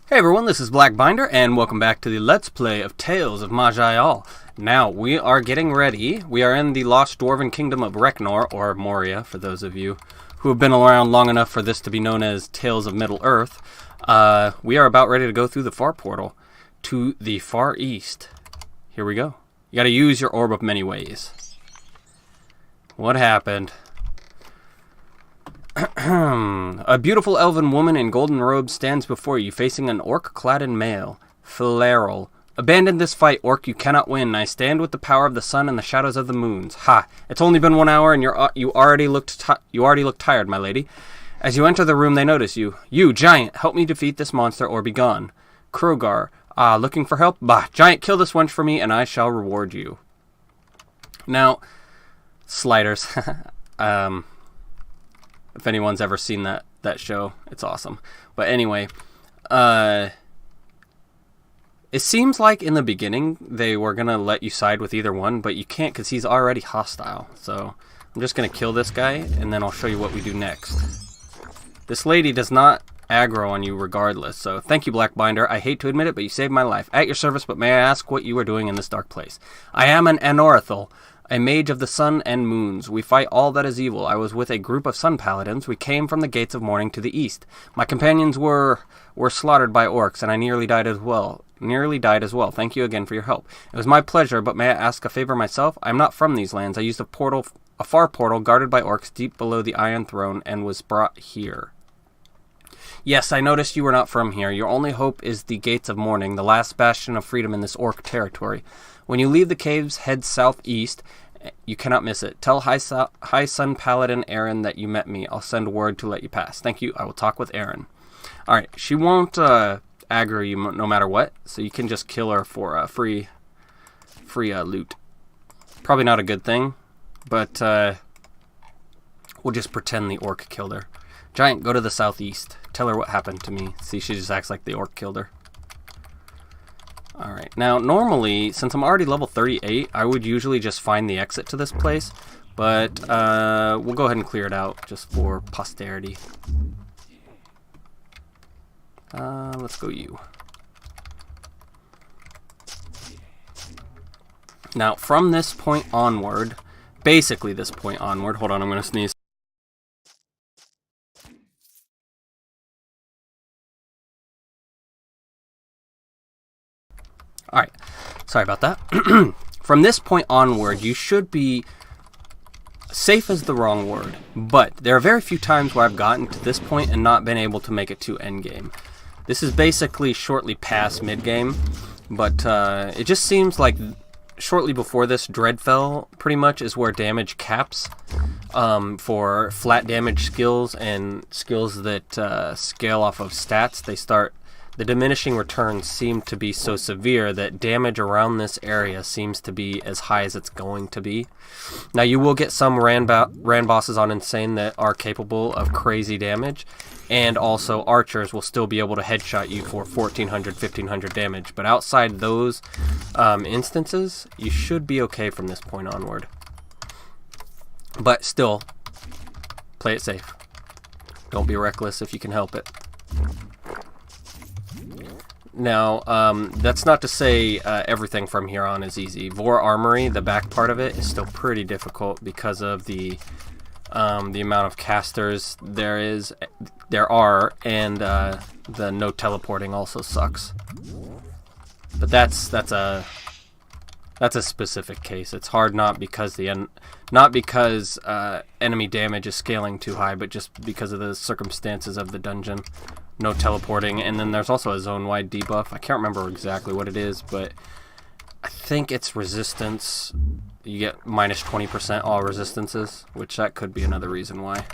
Hey everyone, this is Blackbinder, and welcome back to the Let's Play of Tales of Majeyal. Now, we are getting ready. We are in the Lost Dwarven Kingdom of Reknor, or Moria, for those of you who have been around long enough for this to be known as Tales of Middle-earth. We are about ready to go through the farportal to the far east. Here we go. You gotta use your Orb of Many Ways. What happened? A beautiful elven woman in golden robes stands before you, facing an orc-clad in mail. Philaral. Abandon this fight, orc. You cannot win. I stand with the power of the sun and the shadows of the moons. Ha! It's only been 1 hour, and you already look tired, my lady. As you enter the room, they notice you. You, giant, help me defeat this monster, or be gone. Krogar. Ah, looking for help? Bah! Giant, kill this wench for me, and I shall reward you. Now, sliders. If anyone's ever seen that show, it's awesome. But anyway, it seems like in the beginning they were going to let you side with either one, but you can't because he's already hostile. So I'm just going to kill this guy, and then I'll show you what we do next. This lady does not aggro on you regardless, so thank you, Blackbinder. I hate to admit it, but you saved my life. At your service, but may I ask what you are doing in this dark place? I am an Anorithal, a mage of the sun and moons. We fight all that is evil. I was with a group of Sun Paladins. We came from the gates of morning to the east. My companions were slaughtered by orcs, and I nearly died as well. Thank you again for your help. It was my pleasure, but may I ask a favor myself? I am not from these lands. I used a far portal guarded by orcs deep below the Iron Throne and was brought here. Yes, I noticed you were not from here. Your only hope is the gates of morning, the last bastion of freedom in this orc territory. When you leave the caves, head southeast. You cannot miss it. Tell High Sun Paladin Aaron that you met me. I'll send word to let you pass. Thank you. I will talk with Aaron. Alright, she won't aggro you no matter what, so you can just kill her for free loot. Probably not a good thing, but we'll just pretend the orc killed her. Giant, go to the southeast. Tell her what happened to me. See, she just acts like the orc killed her. Alright, now normally, since I'm already level 38, I would usually just find the exit to this place, but we'll go ahead and clear it out just for posterity. Let's go you. Now, from this point onward, basically this point onward, hold on, I'm going to sneeze. Alright, sorry about that. From this point onward, you should be... Safe is the wrong word, but there are very few times where I've gotten to this point and not been able to make it to endgame. This is basically shortly past midgame, but it just seems like shortly before this, Dreadfell pretty much is where damage caps for flat damage skills and skills that scale off of stats. The diminishing returns seem to be so severe that damage around this area seems to be as high as it's going to be. Now, you will get some ran bosses on Insane that are capable of crazy damage, and also archers will still be able to headshot you for 1400, 1500 damage. But outside those instances, you should be okay from this point onward. But still, play it safe. Don't be reckless if you can help it. Now, that's not to say everything from here on is easy. Vor Armory, the back part of it, is still pretty difficult because of the amount of casters there are, and the no teleporting also sucks. But that's a specific case. It's hard not because enemy damage is scaling too high, but just because of the circumstances of the dungeon. No teleporting, and then there's also a zone-wide debuff. I can't remember exactly what it is, but I think it's resistance. You get minus 20% all resistances, which that could be another reason why.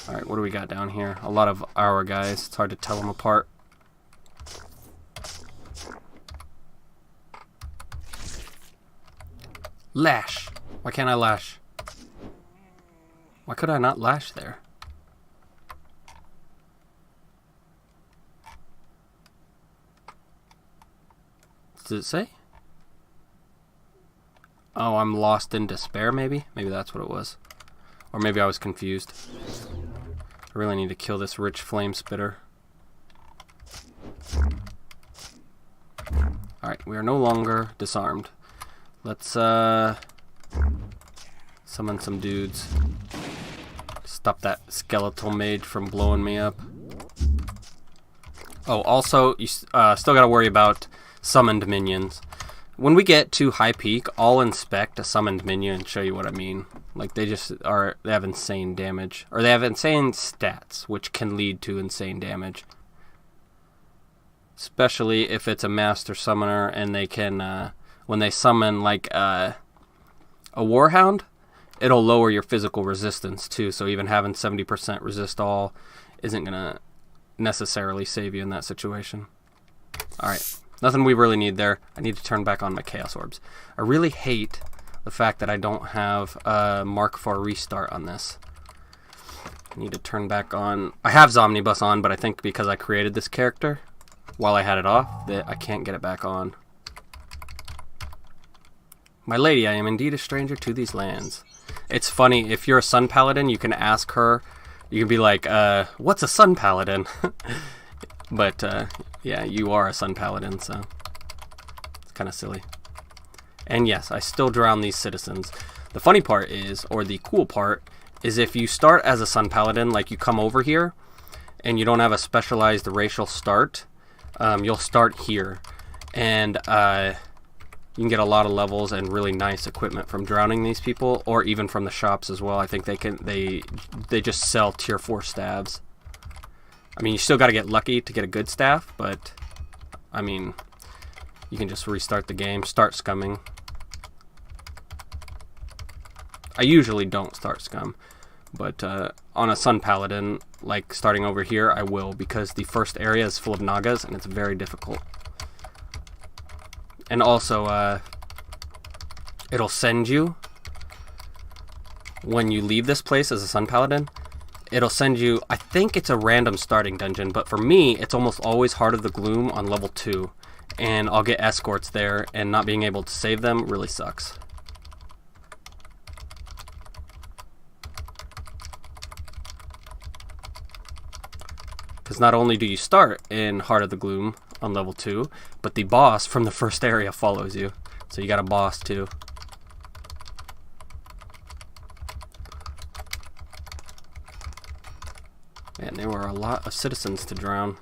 Alright, what do we got down here? A lot of our guys. It's hard to tell them apart. Lash! Why can't I lash? Why could I not lash there? Does it say? Oh, I'm lost in despair, maybe? Maybe that's what it was. Or maybe I was confused. I really need to kill this rich flame spitter. Alright, we are no longer disarmed. Let's summon some dudes. Stop that skeletal mage from blowing me up. Oh, also, you still gotta worry about summoned minions. When we get to high peak, I'll inspect a summoned minion and show you what I mean. Like, they have insane damage. Or they have insane stats, which can lead to insane damage. Especially if it's a master summoner and they can, when they summon, like, a warhound, it'll lower your physical resistance, too. So even having 70% resist all isn't gonna necessarily save you in that situation. Alright. Nothing we really need there. I need to turn back on my Chaos Orbs. I really hate the fact that I don't have a mark for a restart on this. I need to turn back on... I have Zomnibus on, but I think because I created this character while I had it off, that I can't get it back on. My lady, I am indeed a stranger to these lands. It's funny, if you're a Sun Paladin, you can ask her, you can be like, what's a Sun Paladin? But, yeah, you are a Sun Paladin, so it's kind of silly. And yes, I still drown these citizens. The funny part is, or the cool part, is if you start as a Sun Paladin, like you come over here, and you don't have a specialized racial start, you'll start here. And you can get a lot of levels and really nice equipment from drowning these people, or even from the shops as well. I think they just sell tier 4 staves. I mean, you still got to get lucky to get a good staff, but, I mean, you can just restart the game, start scumming. I usually don't start scum, but on a Sun Paladin, like starting over here, I will, because the first area is full of Nagas, and it's very difficult. And also, it'll send you, when you leave this place as a Sun Paladin, it'll send you, I think it's a random starting dungeon, but for me, it's almost always Heart of the Gloom on level 2. And I'll get escorts there, and not being able to save them really sucks. Because not only do you start in Heart of the Gloom on level 2, but the boss from the first area follows you. So you got a boss too. Man, there were a lot of citizens to drown.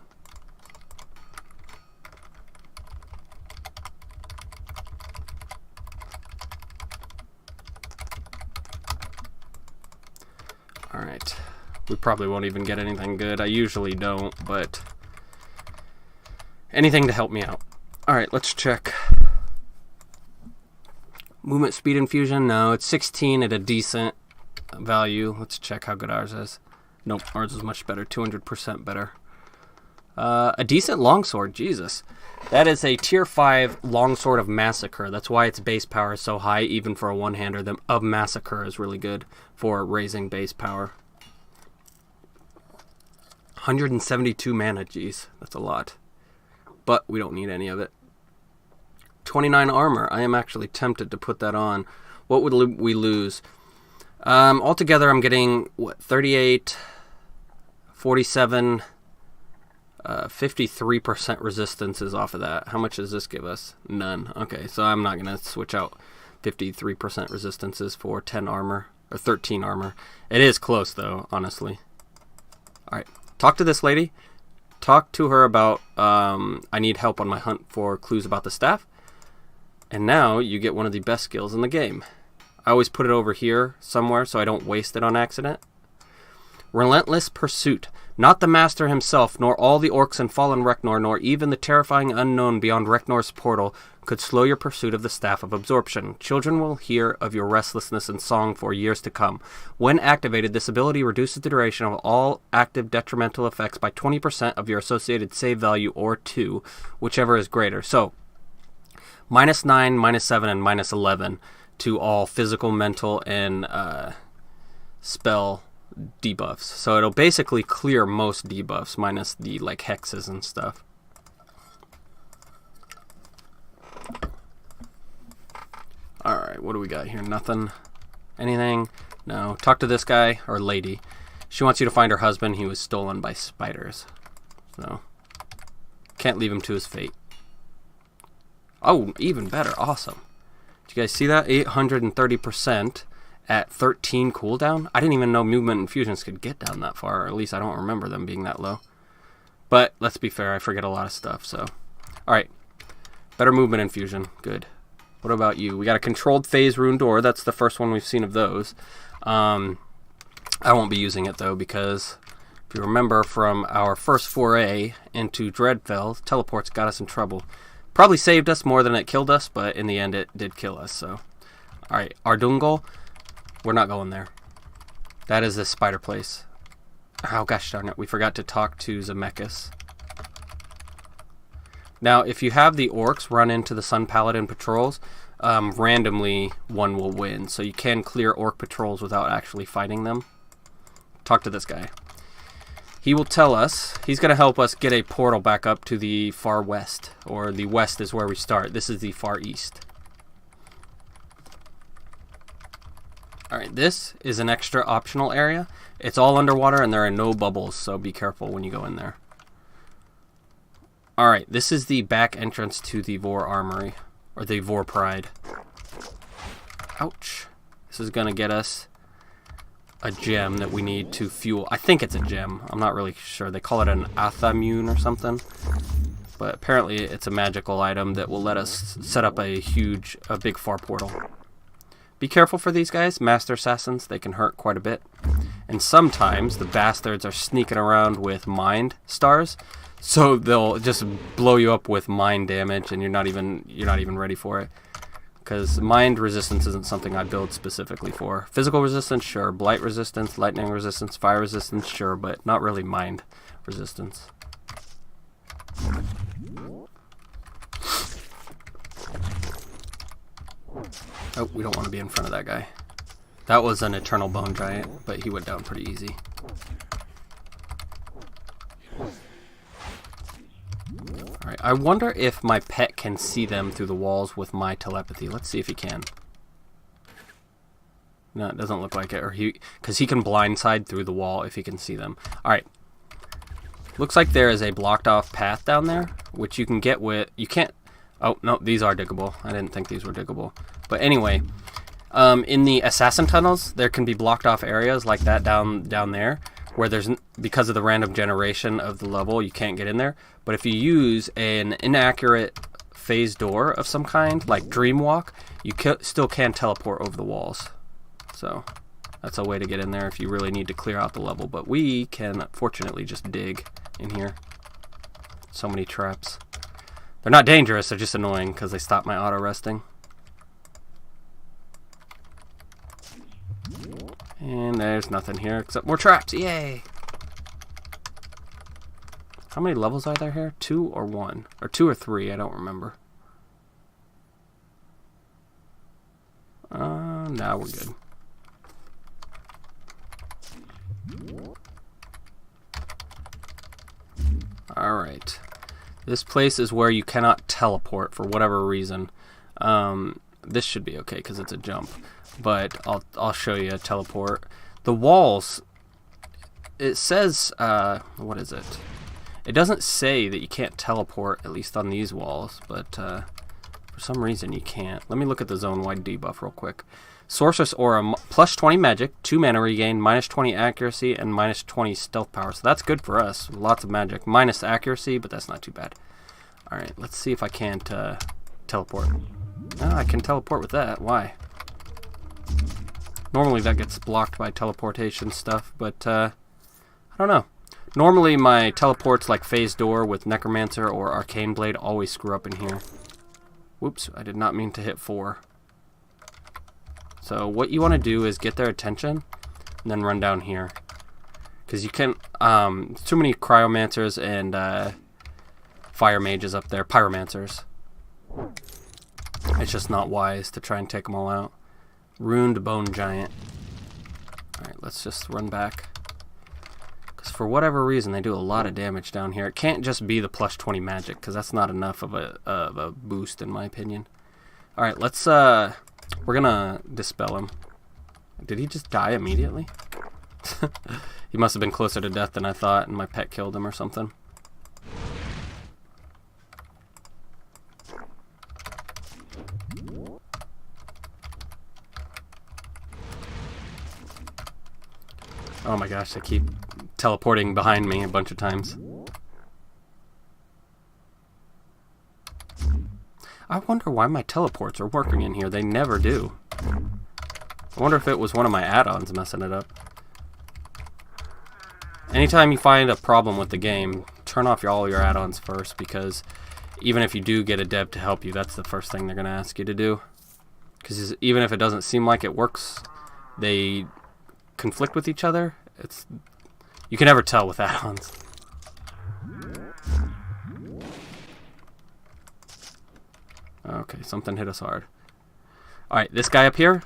Alright. We probably won't even get anything good. I usually don't, but anything to help me out. Alright, let's check. Movement speed infusion? No, it's 16 at a decent value. Let's check how good ours is. Nope, ours is much better, 200% better. A decent longsword, Jesus. That is a tier 5 longsword of Massacre. That's why its base power is so high, even for a one-hander. The of Massacre is really good for raising base power. 172 mana, jeez, that's a lot. But we don't need any of it. 29 armor, I am actually tempted to put that on. What would we lose? Altogether, I'm getting, what, 38... 47, 53% resistance is off of that. How much does this give us? None. Okay, so I'm not going to switch out 53% resistances for 10 armor, or 13 armor. It is close, though, honestly. Alright, talk to this lady. Talk to her about, I need help on my hunt for clues about the staff. And now you get one of the best skills in the game. I always put it over here somewhere so I don't waste it on accident. Relentless Pursuit. Not the Master himself, nor all the orcs in fallen Reknor, nor even the terrifying unknown beyond Reknor's portal could slow your pursuit of the Staff of Absorption. Children will hear of your restlessness in song for years to come. When activated, this ability reduces the duration of all active detrimental effects by 20% of your associated save value, or 2, whichever is greater. So, -9, -7, and -11 to all physical, mental, and spell debuffs. So it'll basically clear most debuffs minus the like hexes and stuff. Alright, what do we got here? Nothing? Anything? No. Talk to this guy, or lady. She wants you to find her husband. He was stolen by spiders. So can't leave him to his fate. Oh, even better. Awesome. Did you guys see that? 830% at 13 cooldown. I didn't even know movement infusions could get down that far, or at least I don't remember them being that low. But let's be fair, I forget a lot of stuff, so. Alright. Better movement infusion. Good. What about you? We got a controlled phase rune door. That's the first one we've seen of those. I won't be using it, though, because if you remember from our first foray into Dreadfell, teleports got us in trouble. Probably saved us more than it killed us, but in the end it did kill us, so. Alright, Ardungol. We're not going there. That is the spider place. Oh, gosh darn it. We forgot to talk to Zemeckis. Now, if you have the orcs run into the Sun Paladin patrols, randomly one will win. So you can clear orc patrols without actually fighting them. Talk to this guy. He will tell us, he's going to help us get a portal back up to the far west. Or the west is where we start. This is the far east. Alright, this is an extra optional area. It's all underwater and there are no bubbles, so be careful when you go in there. Alright, this is the back entrance to the Vor Armory, or the Vor Pride. Ouch. This is going to get us a gem that we need to fuel. I think it's a gem. I'm not really sure. They call it an Athamune or something. But apparently it's a magical item that will let us set up a big far portal. Be careful for these guys, Master Assassins. They can hurt quite a bit. And sometimes the bastards are sneaking around with mind stars. So they'll just blow you up with mind damage, and you're not even ready for it. Because mind resistance isn't something I build specifically for. Physical resistance, sure. Blight resistance, lightning resistance, fire resistance, sure. But not really mind resistance. Oh, we don't want to be in front of that guy. That was an Eternal Bone Giant, but he went down pretty easy. Alright, I wonder if my pet can see them through the walls with my telepathy. Let's see if he can. No, it doesn't look like it. Because he can blindside through the wall if he can see them. Alright. Looks like there is a blocked off path down there, which you can get with... You can't... Oh, no, these are diggable. I didn't think these were diggable. But anyway, in the assassin tunnels, there can be blocked off areas like that down there, where there's, because of the random generation of the level, you can't get in there. But if you use an inaccurate phase door of some kind, like Dreamwalk, you still can teleport over the walls. So that's a way to get in there if you really need to clear out the level. But we can, fortunately, just dig in here. So many traps. They're not dangerous, they're just annoying because they stop my auto-resting. And there's nothing here except more traps. Yay! How many levels are there here? 2 or 1? Or 2 or 3, I don't remember. Now we're good. Alright. This place is where you cannot teleport for whatever reason. This should be okay because it's a jump. But I'll show you a teleport. The walls, it says, what is it? It doesn't say that you can't teleport, at least on these walls, but for some reason you can't. Let me look at the zone-wide debuff real quick. Sorceress Aura, plus 20 magic, 2 mana regain, minus 20 accuracy, and minus 20 stealth power. So that's good for us. Lots of magic. Minus accuracy, but that's not too bad. Alright, let's see if I can't teleport. Oh, I can teleport with that. Why? Normally that gets blocked by teleportation stuff, but I don't know. Normally my teleports like Phase Door with Necromancer or Arcane Blade always screw up in here. Whoops, I did not mean to hit 4. So what you want to do is get their attention and then run down here. Because you can, too many Cryomancers and Fire Mages up there, Pyromancers. It's just not wise to try and take them all out. Runed Bone Giant. Alright, let's just run back. Because for whatever reason, they do a lot of damage down here. It can't just be the plus 20 magic, because that's not enough of a boost, in my opinion. Alright, let's, we're gonna dispel him. Did he just die immediately? He must have been closer to death than I thought, and my pet killed him or something. Oh my gosh, they keep teleporting behind me a bunch of times. I wonder why my teleports are working in here. They never do. I wonder if it was one of my add-ons messing it up. Anytime you find a problem with the game, turn off all your add-ons first, because even if you do get a dev to help you, that's the first thing they're going to ask you to do. Because even if it doesn't seem like it works, they conflict with each other. You can never tell with add-ons. Okay, something hit us hard. Alright, this guy up here.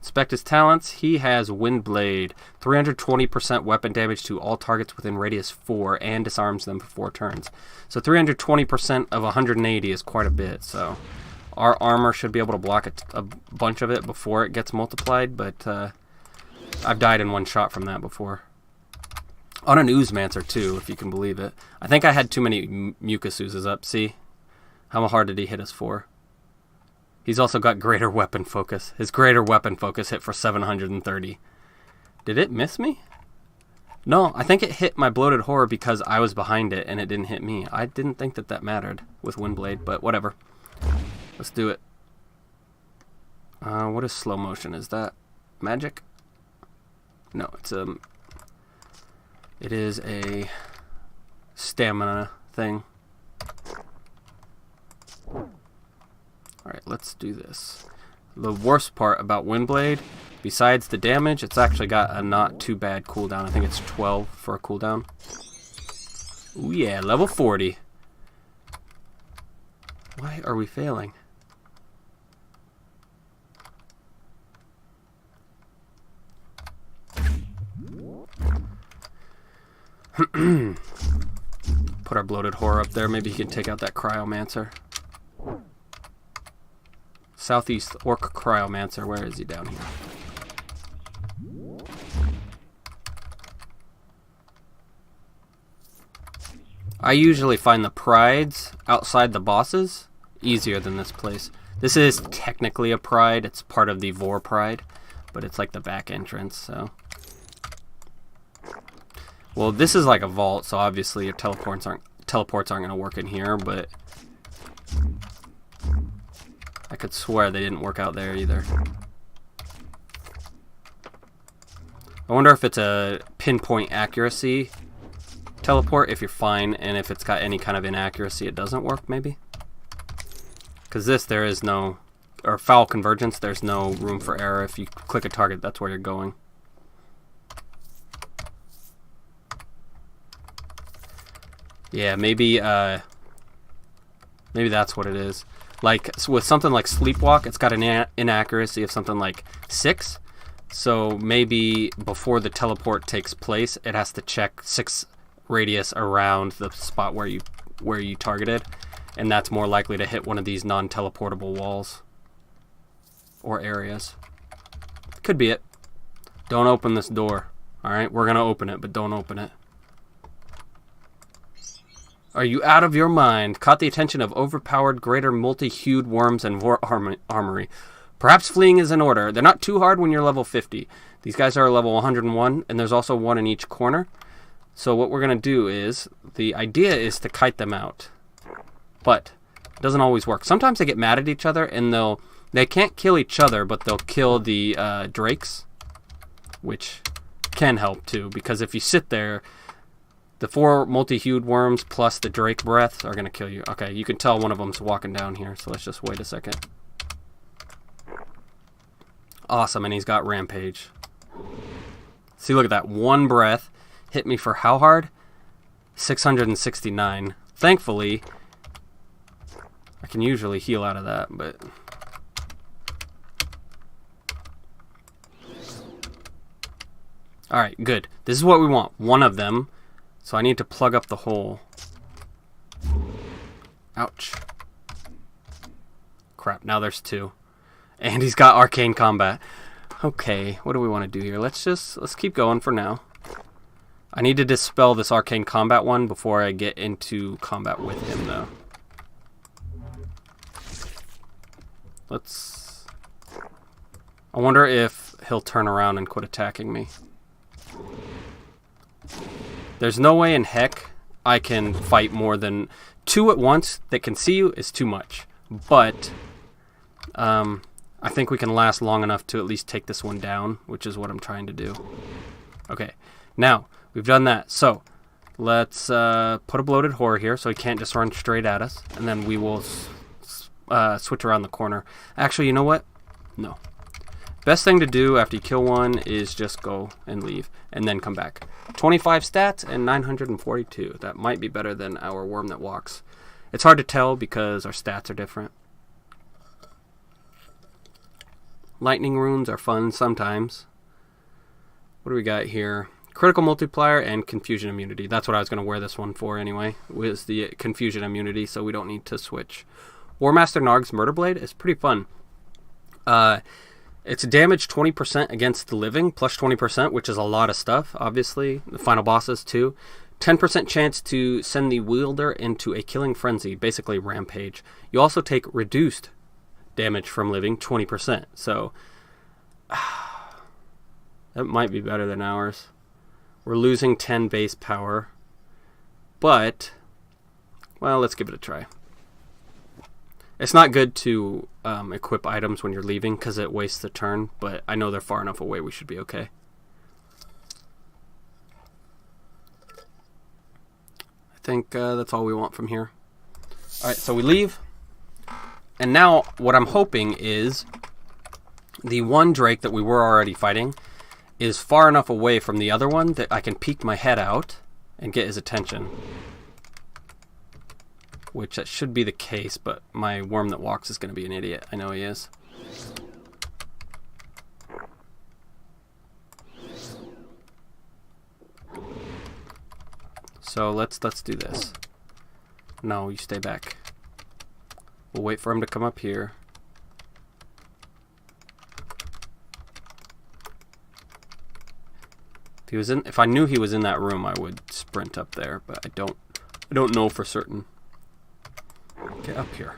Inspect his talents. He has Windblade. 320% weapon damage to all targets within radius 4 and disarms them for 4 turns. So 320% of 180 is quite a bit. So our armor should be able to block a bunch of it before it gets multiplied, but I've died in one shot from that before. On an Oozemancer too, if you can believe it. I think I had too many Mucus Oozes up. See? How hard did he hit us for? He's also got greater weapon focus. His greater weapon focus hit for 730. Did it miss me? No, I think it hit my bloated horror because I was behind it and it didn't hit me. I didn't think that mattered with Windblade, but whatever. Let's do it. What is slow motion? Is that magic? No, it is a stamina thing. Alright, let's do this. The worst part about Windblade, besides the damage, it's actually got a not too bad cooldown. I think it's 12 for a cooldown. Ooh yeah, level 40. Why are we failing? Put our bloated horror up there. Maybe he can take out that cryomancer. Southeast Orc Cryomancer. Where is he? Down here. I usually find the prides outside the bosses easier than this place. This is technically a pride. It's part of the Vor Pride, but it's like the back entrance, so. Well, this is like a vault, so obviously your teleports aren't going to work in here, but I could swear they didn't work out there either. I wonder if it's a pinpoint accuracy teleport if you're fine, and if it's got any kind of inaccuracy it doesn't work maybe. Because this, there is no, or foul convergence, there's no room for error. If you click a target, that's where you're going. Yeah, maybe that's what it is. Like, so with something like Sleepwalk, it's got an inaccuracy of something like 6. So maybe before the teleport takes place, it has to check 6 radius around the spot where you targeted, and that's more likely to hit one of these non-teleportable walls or areas. Could be it. Don't open this door. Alright, we're gonna open it, but don't open it. Are you out of your mind? Caught the attention of overpowered greater multi-hued worms and Vor Armory. Perhaps fleeing is in order. They're not too hard when you're level 50. These guys are level 101, and there's also one in each corner. So what we're going to do is, the idea is to kite them out. But it doesn't always work. Sometimes they get mad at each other, and they can't kill each other, but they'll kill the drakes, which can help too, because if you sit there, the 4 multi-hued worms plus the drake breath are going to kill you. Okay, you can tell one of them's walking down here, so let's just wait a second. Awesome, and he's got rampage. See, look at that. One breath hit me for how hard? 669. Thankfully, I can usually heal out of that, but alright, good. This is what we want. One of them. So I need to plug up the hole. Ouch. Crap, now there's 2. And he's got arcane combat. Okay, what do we want to do here? Let's keep going for now. I need to dispel this arcane combat one before I get into combat with him, though. I wonder if he'll turn around and quit attacking me. There's no way in heck I can fight more than 2 at once that can see you is too much. But I think we can last long enough to at least take this one down, which is what I'm trying to do. Okay, now we've done that. So let's put a bloated whore here so he can't just run straight at us. And then we will switch around the corner. Actually, you know what? No. Best thing to do after you kill one is just go and leave and then come back. 25 stats and 942. That might be better than our worm that walks. It's hard to tell because our stats are different. Lightning runes are fun sometimes. What do we got here? Critical multiplier and confusion immunity. That's what I was going to wear this one for anyway, was the confusion immunity, so we don't need to switch. Warmaster Narg's Murder Blade is pretty fun. It's damage 20% against the living, plus 20%, which is a lot of stuff, obviously. The final bosses, too. 10% chance to send the wielder into a killing frenzy, basically rampage. You also take reduced damage from living, 20%. So, that might be better than ours. We're losing 10 base power. But, well, let's give it a try. It's not good to equip items when you're leaving because it wastes the turn, but I know they're far enough away we should be okay. I think that's all we want from here. Alright, so we leave. And now what I'm hoping is the one Drake that we were already fighting is far enough away from the other one that I can peek my head out and get his attention. Which that should be the case, but my worm that walks is going to be an idiot. I know he is. So let's do this. No, you stay back. We'll wait for him to come up here. If I knew he was in that room, I would sprint up there, but I don't know for certain. Get up here.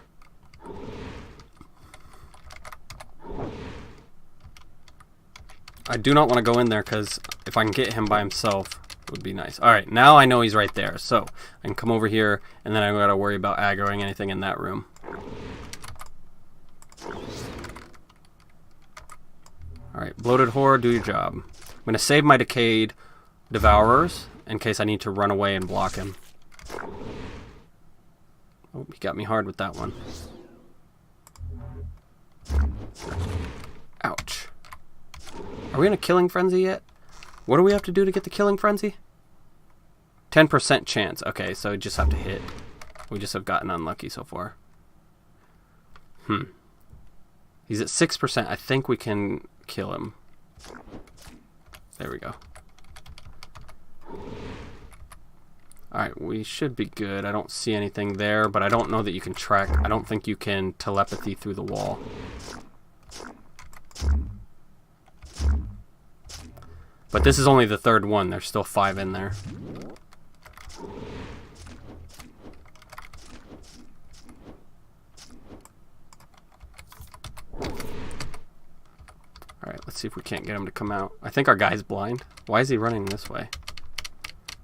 I do not want to go in there because if I can get him by himself, it would be nice. Alright, now I know he's right there. So I can come over here and then I don't got to worry about aggroing anything in that room. Alright, bloated whore, do your job. I'm going to save my decayed devourers in case I need to run away and block him. Oh, he got me hard with that one. Ouch. Are we in a killing frenzy yet? What do we have to do to get the killing frenzy? 10% chance. Okay, so we just have to hit. We just have gotten unlucky so far. He's at 6%. I think we can kill him. There we go. Alright, we should be good. I don't see anything there, but I don't know that you can track. I don't think you can telepathy through the wall. But this is only the third one. There's still 5 in there. Alright, let's see if we can't get him to come out. I think our guy's blind. Why is he running this way?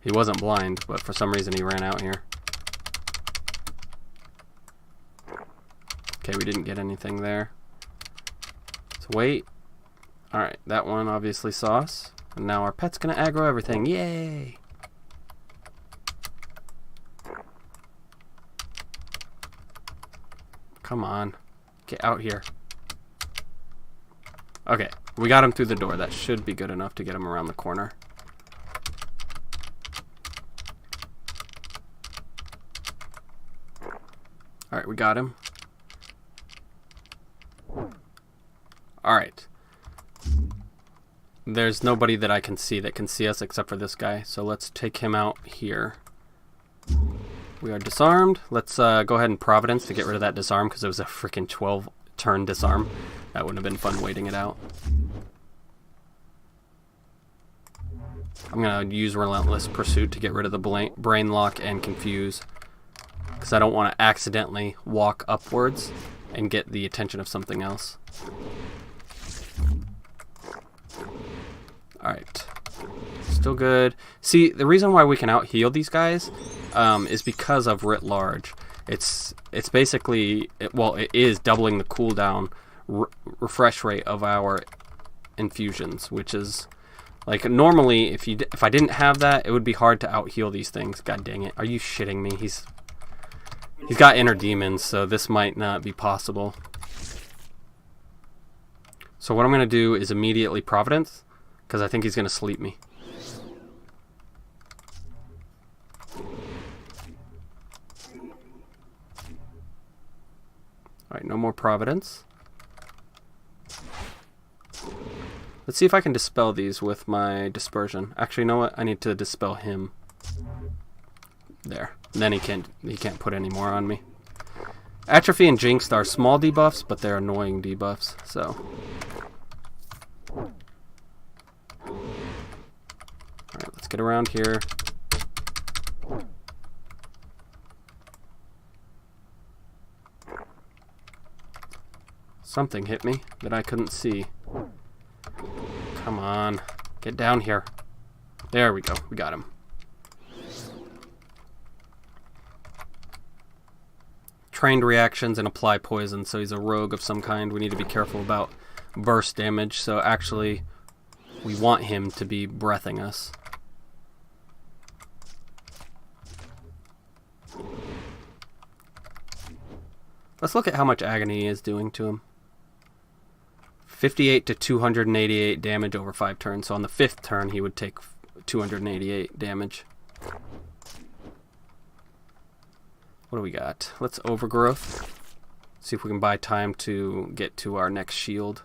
He wasn't blind, but for some reason he ran out here. Okay, we didn't get anything there. Let's wait. Alright, that one obviously saw us. And now our pet's gonna aggro everything. Yay! Come on. Get out here. Okay, we got him through the door. That should be good enough to get him around the corner. Alright, we got him. Alright. There's nobody that I can see that can see us except for this guy. So let's take him out here. We are disarmed. Let's go ahead and Providence to get rid of that disarm because it was a freaking 12-turn disarm. That wouldn't have been fun waiting it out. I'm going to use Relentless Pursuit to get rid of the Brain Lock and Confuse. Because I don't want to accidentally walk upwards and get the attention of something else. Alright. Still good. See, the reason why we can out heal these guys is because of writ large. It's basically, it is doubling the cooldown refresh rate of our infusions, which is like normally if I didn't have that, it would be hard to out heal these things. God dang it. Are you shitting me? He's got inner demons, so this might not be possible. So what I'm going to do is immediately Providence, because I think he's going to sleep me. Alright, no more Providence. Let's see if I can dispel these with my dispersion. Actually, you know what? I need to dispel him. There. Then he can't put any more on me. Atrophy and Jinxed are small debuffs, but they're annoying debuffs, so. Alright, let's get around here. Something hit me that I couldn't see. Come on. Get down here. There we go. We got him. Trained reactions and apply poison, so he's a rogue of some kind. We need to be careful about burst damage, so actually we want him to be breathing us. Let's look at how much agony he is doing to him. 58 to 288 damage over 5 turns. So on the 5th turn, he would take 288 damage. What do we got? Let's Overgrowth. See if we can buy time to get to our next shield.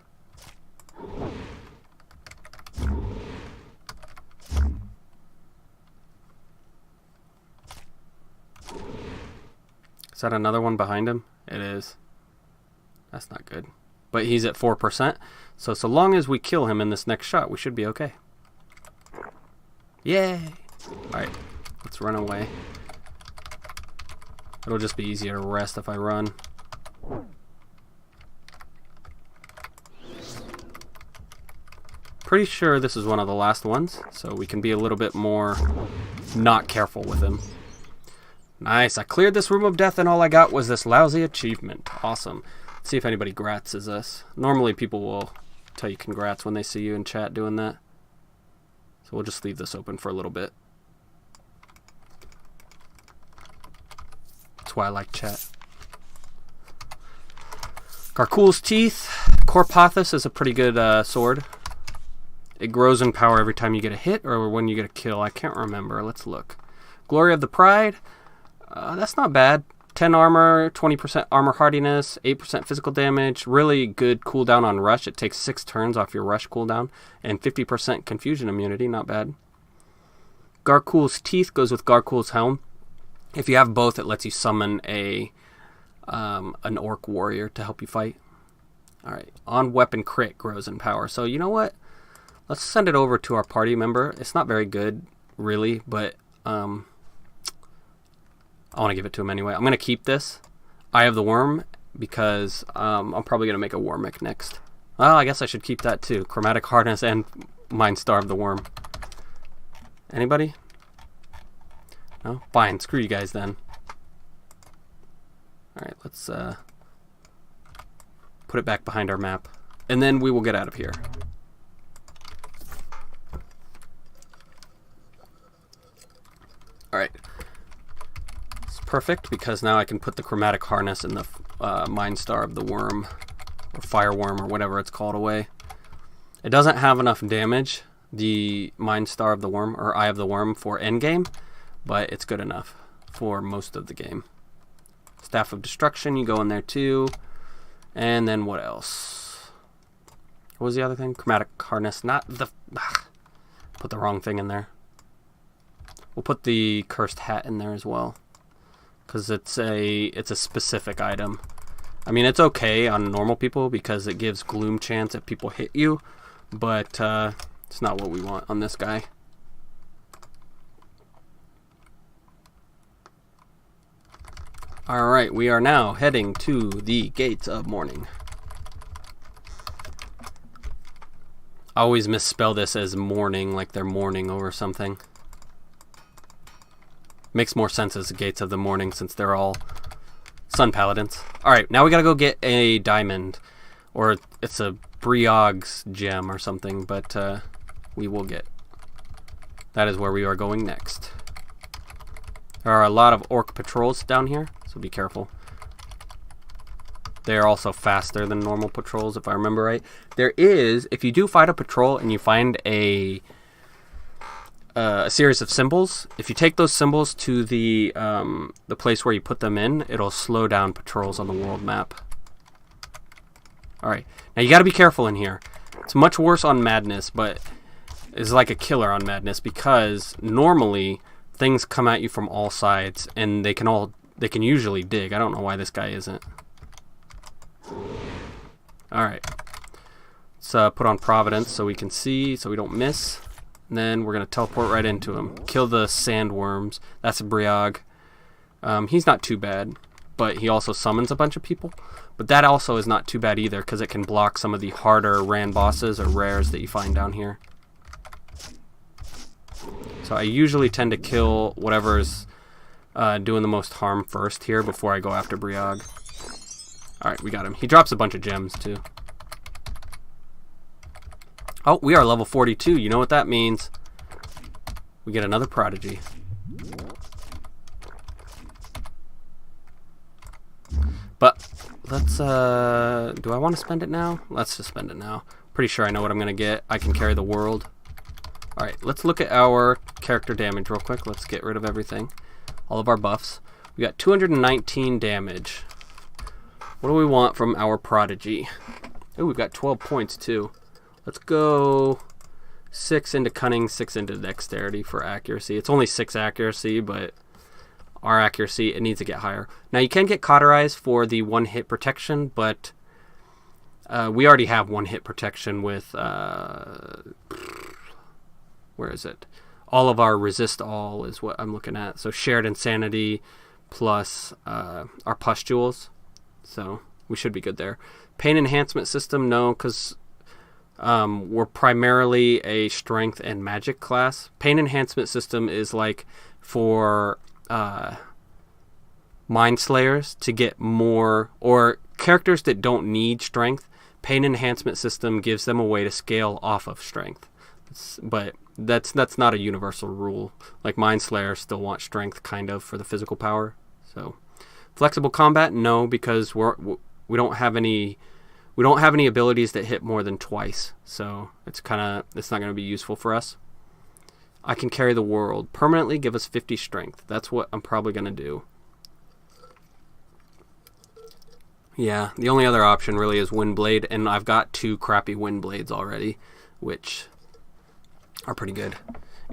Is that another one behind him? It is. That's not good. But he's at 4%. So long as we kill him in this next shot, we should be okay. Yay! Alright, let's run away. It'll just be easier to rest if I run. Pretty sure this is one of the last ones, so we can be a little bit more not careful with him. Nice, I cleared this room of death and all I got was this lousy achievement. Awesome. Let's see if anybody gratses us. Normally people will tell you congrats when they see you in chat doing that. So we'll just leave this open for a little bit. That's why I like chat. Garkul's Teeth. Corpothus is a pretty good sword. It grows in power every time you get a hit or when you get a kill. I can't remember. Let's look. Glory of the Pride. That's not bad. 10 armor, 20% armor hardiness, 8% physical damage. Really good cooldown on rush. It takes 6 turns off your rush cooldown. And 50% confusion immunity. Not bad. Garkul's Teeth goes with Garkul's Helm. If you have both, it lets you summon an orc warrior to help you fight. Alright. On weapon crit grows in power. So you know what? Let's send it over to our party member. It's not very good, really, but I want to give it to him anyway. I'm going to keep this. Eye of the Worm, because I'm probably going to make a Wormic next. Well, I guess I should keep that too. Chromatic Hardness and Mind Star of the Worm. Anybody? No? Fine. Screw you guys then. Alright, let's put it back behind our map. And then we will get out of here. Alright. Perfect, because now I can put the Chromatic Harness and the Mind Star of the Worm, or Fire Worm, or whatever it's called, away. It doesn't have enough damage, the Mind Star of the Worm, or Eye of the Worm, for endgame, but it's good enough for most of the game. Staff of Destruction, you go in there too. And then what else? What was the other thing? Chromatic Harness, not the... Put the wrong thing in there. We'll put the Cursed Hat in there as well, because it's a specific item. I mean, it's okay on normal people because it gives gloom chance if people hit you, but it's not what we want on this guy. Alright, we are now heading to the Gates of Morning. I always misspell this as mourning, like they're mourning over something. Makes more sense as the Gates of the Morning since they're all Sun Paladins. Alright, now we gotta go get a diamond. Or it's a Briog's gem or something, but we will get. That is where we are going next. There are a lot of orc patrols down here, so be careful. They are also faster than normal patrols, if I remember right. There is, if you do fight a patrol and you find a series of symbols, if you take those symbols to the place where you put them in, it'll slow down patrols on the world map. Alright, now you gotta be careful in here. It's much worse on Madness, but it's like a killer on Madness because normally things come at you from all sides and they can usually dig. I don't know why this guy isn't. Alright. Let's put on Providence so we can see, so we don't miss. And then we're going to teleport right into him. Kill the sandworms. That's a Briog. He's not too bad, but he also summons a bunch of people. But that also is not too bad either, because it can block some of the harder ran bosses or rares that you find down here. So I usually tend to kill whatever's doing the most harm first here before I go after Briog. Alright, we got him. He drops a bunch of gems, too. Oh, we are level 42. You know what that means. We get another prodigy. But, let's, do I want to spend it now? Let's just spend it now. Pretty sure I know what I'm going to get. I can carry the world. Alright, let's look at our character damage real quick. Let's get rid of everything. All of our buffs. We got 219 damage. What do we want from our prodigy? Oh, we've got 12 points too. Let's go 6 into cunning, 6 into dexterity for accuracy. It's only 6 accuracy, but our accuracy, it needs to get higher. Now you can get cauterized for the 1-hit protection, but we already have 1-hit protection with, where is it? All of our resist all is what I'm looking at. So shared insanity plus our pustules. So we should be good there. Pain enhancement system, no, because we're primarily a strength and magic class. Pain enhancement system is like for mind slayers to get more, or characters that don't need strength. Pain enhancement system gives them a way to scale off of strength. But that's not a universal rule. Like mind slayers still want strength kind of for the physical power. So flexible combat, no, because we don't have any abilities that hit more than twice. So it's not going to be useful for us. I can carry the world. Permanently give us 50 strength. That's what I'm probably going to do. Yeah, the only other option really is Windblade, and I've got 2 crappy Windblades already, which are pretty good.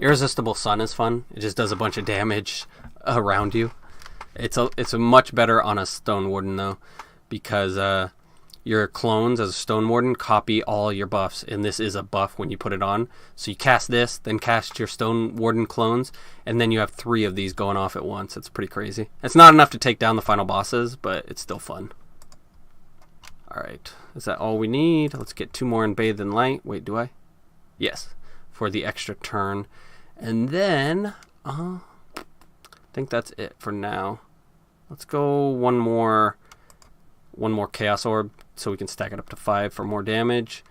Irresistible Sun is fun. It just does a bunch of damage around you. It's a much better on a Stone Warden though, because your clones as a Stone Warden copy all your buffs, and this is a buff when you put it on. So you cast this, then cast your Stone Warden clones, and then you have 3 of these going off at once. It's pretty crazy. It's not enough to take down the final bosses, but it's still fun. Alright, is that all we need? Let's get 2 more in Bathe in Light. Wait, do I? Yes, for the extra turn. And then, I think that's it for now. Let's go one more Chaos Orb so we can stack it up to 5 for more damage.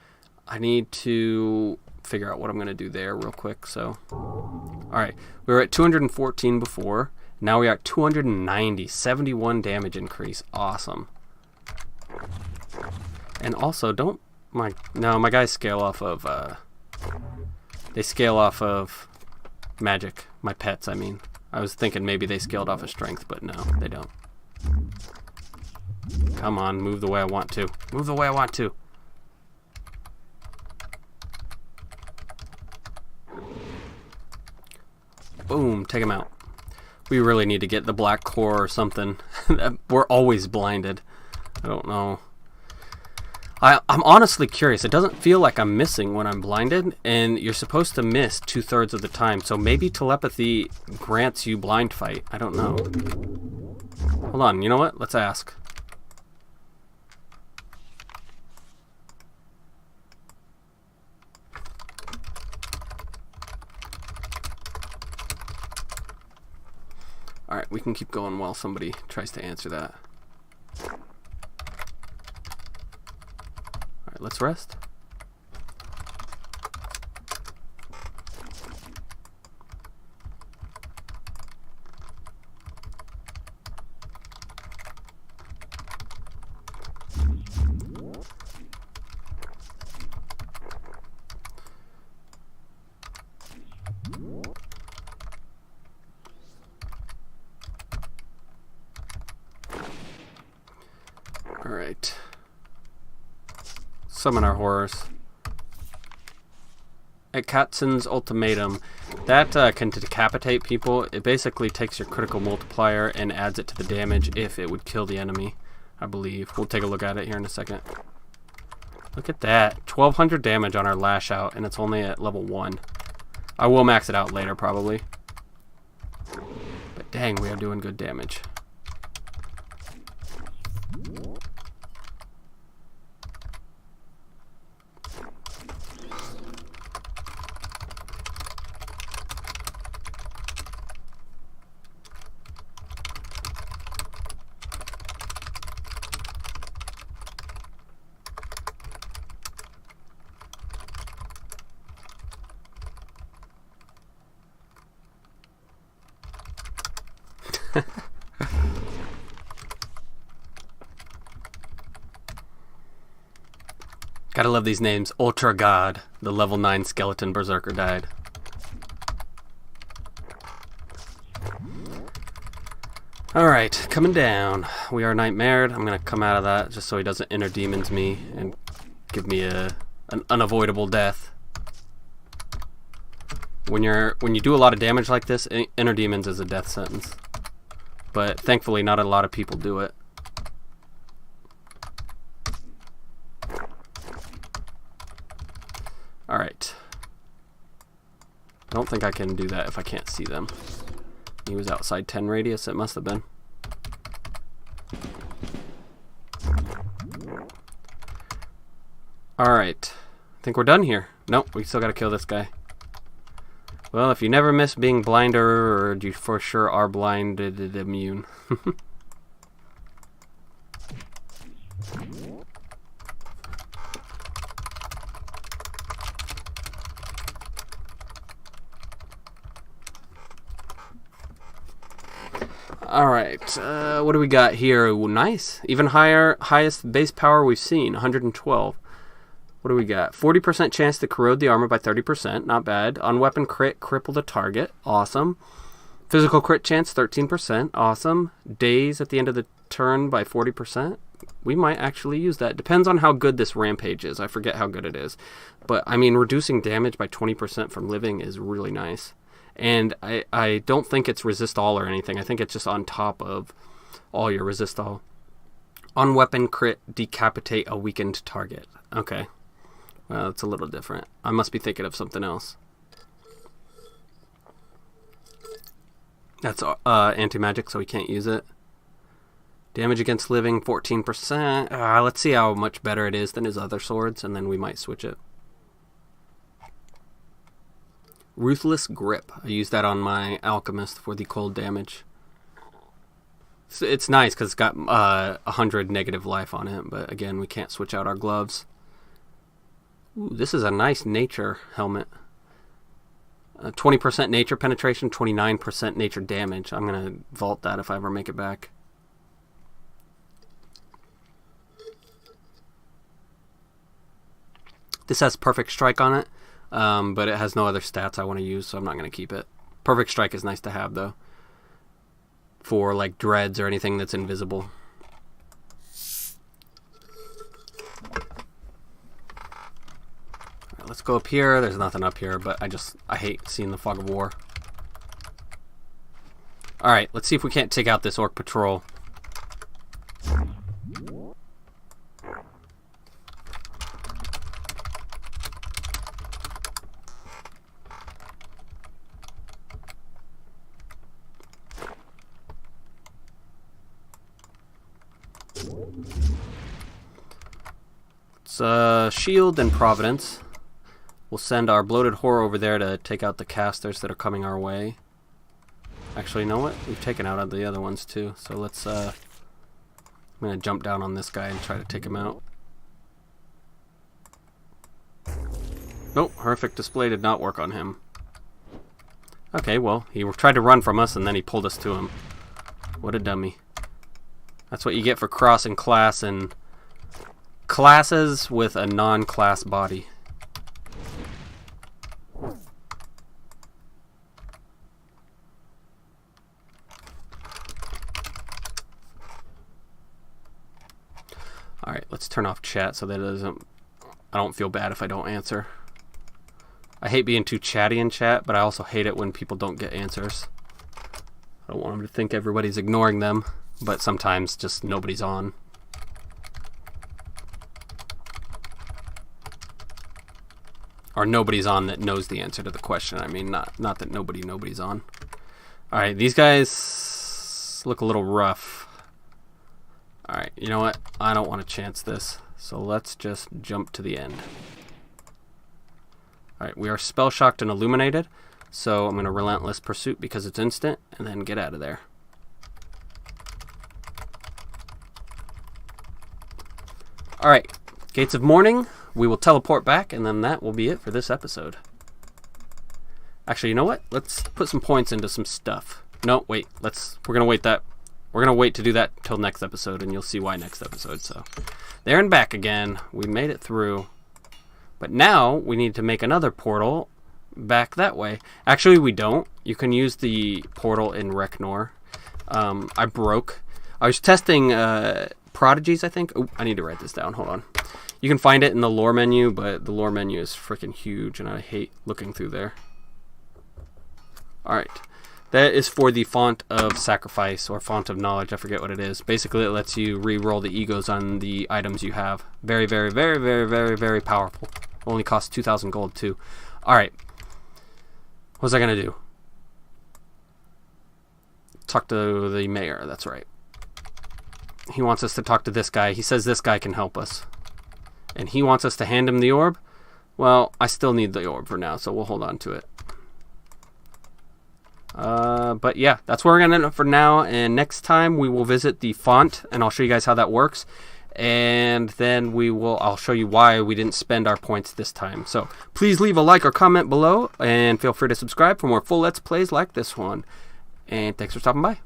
I need to figure out what I'm going to do there real quick. So, alright, we were at 214 before. Now we are at 290, 71 damage increase. Awesome. And also, my guys scale off of, they scale off of magic. My pets, I mean. I was thinking maybe they scaled off of strength, but no, they don't. Come on, move the way I want to. Move the way I want to. Boom, take him out. We really need to get the black core or something. We're always blinded. I don't know. I'm honestly curious. It doesn't feel like I'm missing when I'm blinded, and you're supposed to miss 2/3 of the time. So maybe telepathy grants you blind fight. I don't know. Hold on. You know what? Let's ask. can keep going while somebody tries to answer that. Alright, let's rest. Alright. Summon our horrors. At Katsun's ultimatum, that can decapitate people. It basically takes your critical multiplier and adds it to the damage if it would kill the enemy, I believe. We'll take a look at it here in a second. Look at that. 1200 damage on our lash out, and it's only at level 1. I will max it out later, probably. But dang, we are doing good damage. Gotta love these names. Ultra God, the level 9 skeleton berserker died. Alright, coming down. We are nightmared. I'm gonna come out of that just so he doesn't inner demons me and give me an unavoidable death. When you do a lot of damage like this, inner demons is a death sentence. But thankfully not a lot of people do it. Alright. I don't think I can do that if I can't see them. He was outside 10 radius, it must have been. Alright. I think we're done here. Nope, we still gotta kill this guy. Well, if you never miss being blinder, or you for sure are blinded immune. Alright, what do we got here? Ooh, nice. Even higher, highest base power we've seen, 112. What do we got? 40% chance to corrode the armor by 30%. Not bad. On weapon crit, cripple the target. Awesome. Physical crit chance, 13%. Awesome. Daze at the end of the turn by 40%. We might actually use that. Depends on how good this rampage is. I forget how good it is. But, I mean, reducing damage by 20% from living is really nice. And I don't think it's resist all or anything. I think it's just on top of all your resist all. On weapon crit, decapitate a weakened target. Okay. Well, it's a little different. I must be thinking of something else. That's anti-magic, so we can't use it. Damage against living, 14%. Let's see how much better it is than his other swords, and then we might switch it. Ruthless Grip. I use that on my Alchemist for the cold damage. It's nice because it's got 100 negative life on it, but again, we can't switch out our gloves. Ooh, this is a nice nature helmet. 20% nature penetration, 29% nature damage. I'm going to vault that if I ever make it back. This has Perfect Strike on it, but it has no other stats I want to use, so I'm not going to keep it. Perfect Strike is nice to have, though, for like dreads or anything that's invisible. Let's go up here. There's nothing up here, but I hate seeing the fog of war. Alright, let's see if we can't take out this orc patrol. It's Shield and Providence. We'll send our bloated horror over there to take out the casters that are coming our way. Actually, you know what? We've taken out the other ones too. So let's, I'm going to jump down on this guy and try to take him out. Nope, horrific display did not work on him. Okay, well, he tried to run from us and then he pulled us to him. What a dummy. That's what you get for crossing class and classes with a non-class body. Alright, let's turn off chat so that I don't feel bad if I don't answer. I hate being too chatty in chat, but I also hate it when people don't get answers. I don't want them to think everybody's ignoring them, but sometimes just nobody's on. Or nobody's on that knows the answer to the question. I mean, not that nobody's on. Alright, these guys look a little rough. Alright, you know what? I don't want to chance this. So let's just jump to the end. Alright, we are spell shocked and illuminated. So I'm going to relentless pursuit because it's instant and then get out of there. Alright, Gates of Morning. We will teleport back and then that will be it for this episode. Actually, you know what? Let's put some points into some stuff. No, wait. We're going to wait that. We're going to wait to do that till next episode, and you'll see why next episode. So, there and back again. We made it through. But now, we need to make another portal back that way. Actually, we don't. You can use the portal in Reknor. I was testing prodigies, I think. Oh, I need to write this down. Hold on. You can find it in the lore menu, but the lore menu is freaking huge, and I hate looking through there. Alright. That is for the Font of Sacrifice, or Font of Knowledge, I forget what it is. Basically, it lets you re-roll the egos on the items you have. Very, very, very, very, very, very powerful. Only costs 2,000 gold, too. Alright. What was I going to do? Talk to the mayor, that's right. He wants us to talk to this guy. He says this guy can help us. And he wants us to hand him the orb? Well, I still need the orb for now, so we'll hold on to it. But yeah, that's where we're going to end up for now. And next time we will visit the font, and I'll show you guys how that works. And then I'll show you why we didn't spend our points this time. So please leave a like or comment below, and feel free to subscribe for more full Let's Plays like this one. And thanks for stopping by.